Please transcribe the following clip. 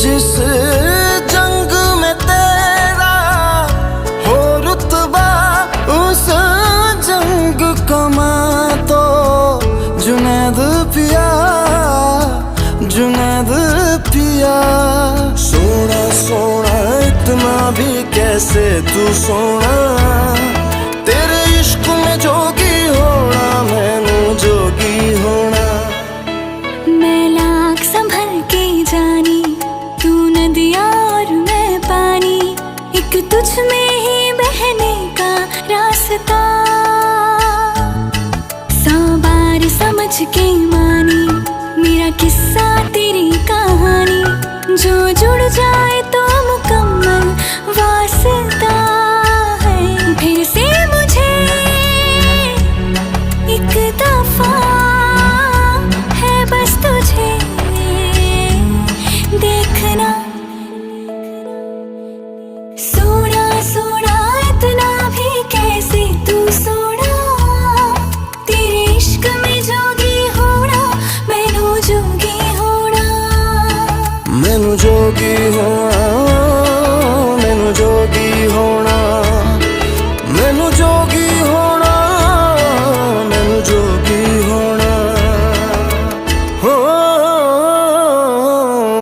जिस जंग में तेरा हो रुतबा, उस जंग कमा तो जुनैद पिया, जुनैद पिया। सोना सोना इतना भी कैसे तू सोना, तेरे इश्क में जोगी होना, मैनू जोगी होना। मैं लाख संभल के जानी, तू नदिया और मैं पानी, एक तुझ में ही बहने का रास्ता। 100 बार समझ के मानी मेरा किस्सा तेरी कहानी, जो जुड़ जाए तो मुकम्मल वास्ता है। फिर से मुझे एक दफा है बस तुझे देखना। सोना सोना इतना भी कैसे तू सोना, तेरे इश्क में जोगी होना, मैनू जोगी होना, मैनू जोगी होना।